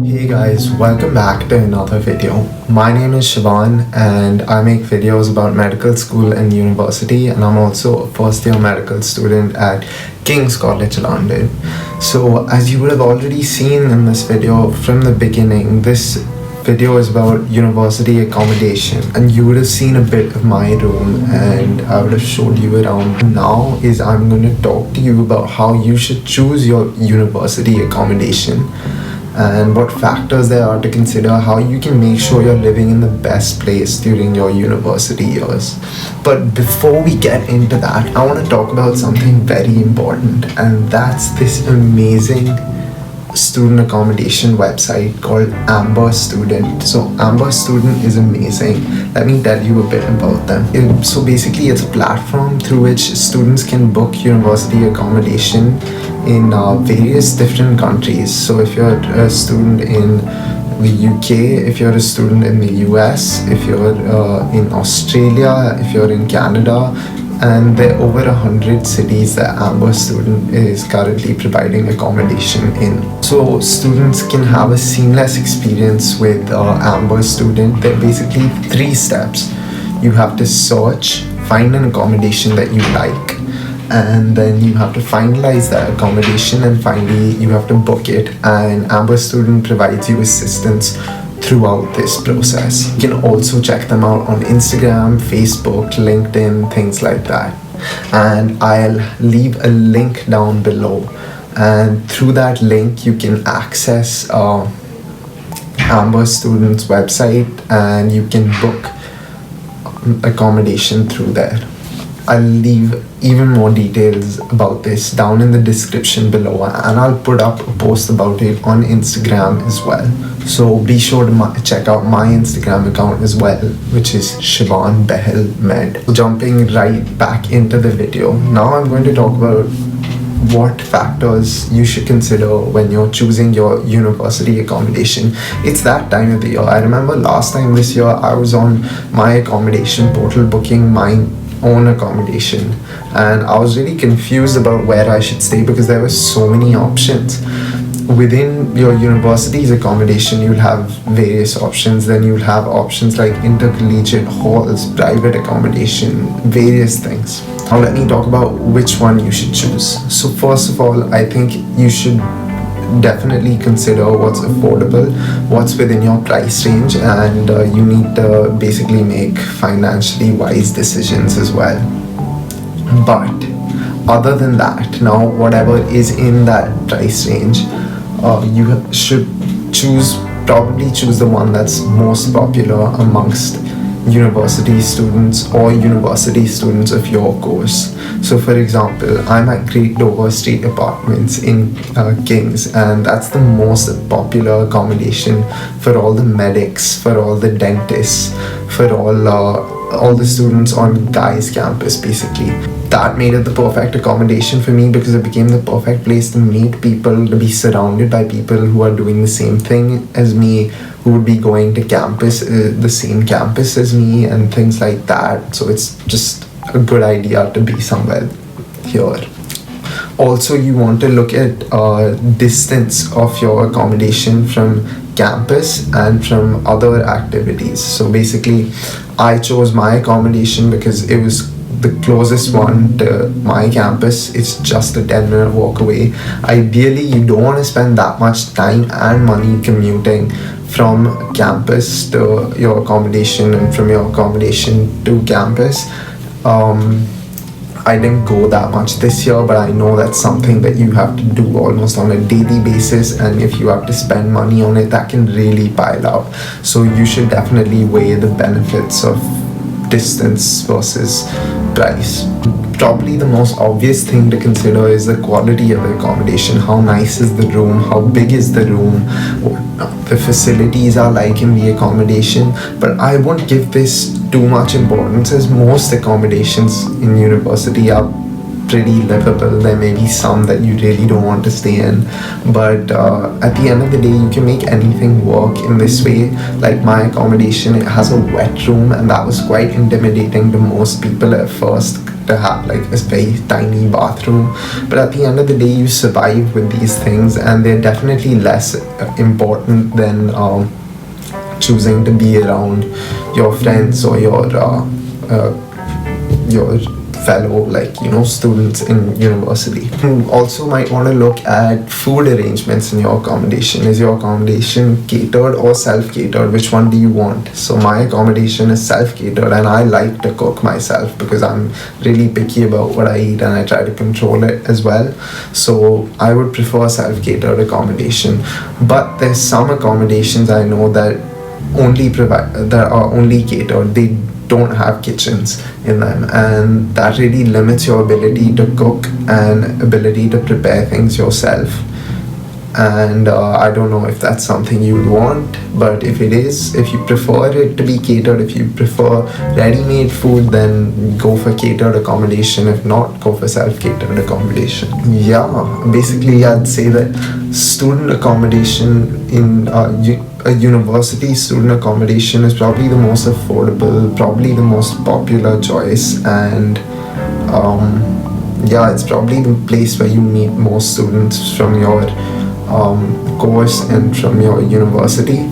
Hey guys, welcome back to another video. My name is Shivan and I make videos about medical school and university, and I'm also a first year medical student at King's College London. So as you would have already seen in this video from the beginning, this video is about university accommodation, and you would have seen a bit of my room and I would have showed you around. Now I'm going to talk to you about how you should choose your university accommodation and what factors there are to consider, how you can make sure you're living in the best place during your university years. But before we get into that, I want to talk about something very important, and that's this amazing student accommodation website called AmberStudent. So AmberStudent is amazing. Let me tell you a bit about them. So basically it's a platform through which students can book university accommodation in various different countries. So if you're a student in the UK, if you're a student in the US, if you're in Australia, if you're in Canada, and there are over 100 cities that AmberStudent is currently providing accommodation in. So students can have a seamless experience with AmberStudent. There are basically 3 steps. You have to search, find an accommodation that you like, and then you have to finalize that accommodation, and finally you have to book it, and AmberStudent provides you assistance throughout this process. You can also check them out on Instagram, Facebook, LinkedIn, things like that. And I'll leave a link down below, and through that link you can access AmberStudent's website and you can book accommodation through there. I'll leave even more details about this down in the description below, and I'll put up a post about it on Instagram as well. So be sure to check out my Instagram account as well, which is Shivan Behel Med. Jumping right back into the video, now I'm going to talk about what factors you should consider when you're choosing your university accommodation. It's that time of the year. I remember last time this year I was on my accommodation portal booking my own accommodation, and I was really confused about where I should stay because there were so many options. Within your university's accommodation you'll have various options. Then you'll have options like intercollegiate halls, private accommodation, various things. Now let me talk about which one you should choose. So first of all, I think you should definitely consider what's affordable, what's within your price range, and you need to basically make financially wise decisions as well. But other than that, now whatever is in that price range, you should probably choose the one that's most popular amongst university students or university students of your course. So for example, I'm at Great Dover Street Apartments in King's, and that's the most popular accommodation for all the medics, for all the dentists, for all the students on Guy's campus basically. That made it the perfect accommodation for me because it became the perfect place to meet people, to be surrounded by people who are doing the same thing as me, who would be going to campus, the same campus as me, and things like that. So it's just a good idea to be somewhere here. Also, you want to look at distance of your accommodation from campus and from other activities. So basically, I chose my accommodation because it was the closest one to my campus. It's just a 10-minute walk away. Ideally, you don't want to spend that much time and money commuting from campus to your accommodation and from your accommodation to campus. I didn't go that much this year, but I know that's something that you have to do almost on a daily basis, and if you have to spend money on it, that can really pile up. So you should definitely weigh the benefits of distance versus price. Probably the most obvious thing to consider is the quality of the accommodation. How nice is the room? How big is the room? What the facilities are like in the accommodation. But I won't give this too much importance, as most accommodations in university are pretty livable. There may be some that you really don't want to stay in, but at the end of the day, you can make anything work in this way. Like my accommodation, it has a wet room, and that was quite intimidating to most people at first, to have like a very tiny bathroom. But at the end of the day, you survive with these things, and they're definitely less important than choosing to be around your friends or your fellow, like, you know, students in university. You also might want to look at food arrangements in your accommodation. Is your accommodation catered or self-catered? Which one do you want? So my accommodation is self-catered, and I like to cook myself because I'm really picky about what I eat, and I try to control it as well. So I would prefer self-catered accommodation. But there's some accommodations I know that are only catered. They don't have kitchens in them, and that really limits your ability to cook and ability to prepare things yourself. And I don't know if that's something you would want, but if it is, if you prefer it to be catered, if you prefer ready-made food, then go for catered accommodation. If not, go for self-catered accommodation. Yeah, basically I'd say that student accommodation in a university student accommodation is probably the most affordable, probably the most popular choice, and yeah, it's probably the place where you meet most students from your course and from your university.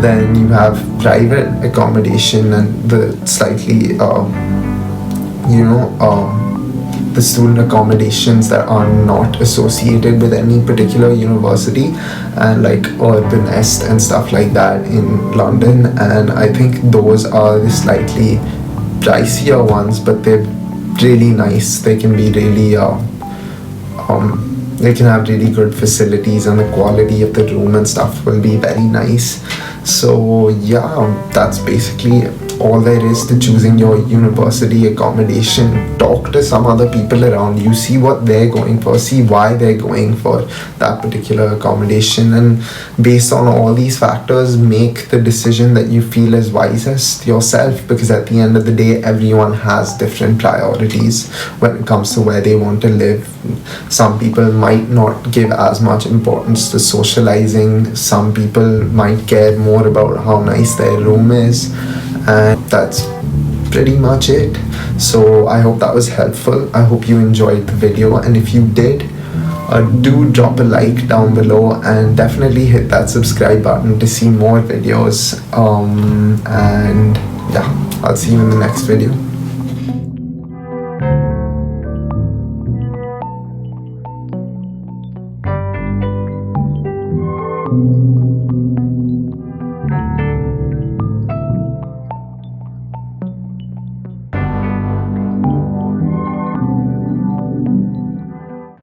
Then you have private accommodation and the slightly the student accommodations that are not associated with any particular university, and like Urban Nest and stuff like that in London. And I think those are the slightly pricier ones, but they're really nice. They can be really they can have really good facilities, and the quality of the room and stuff will be very nice. So yeah, that's basically all there is to choosing your university accommodation. Talk to some other people around you, see what they're going for, see why they're going for that particular accommodation, and based on all these factors, make the decision that you feel is wisest yourself, because at the end of the day, everyone has different priorities when it comes to where they want to live. Some people might not give as much importance to socializing, some people might care more about how nice their room is, and that's pretty much it. So I hope that was helpful. I hope you enjoyed the video, and if you did, do drop a like down below, and definitely hit that subscribe button to see more videos. And yeah, I'll see you in the next video.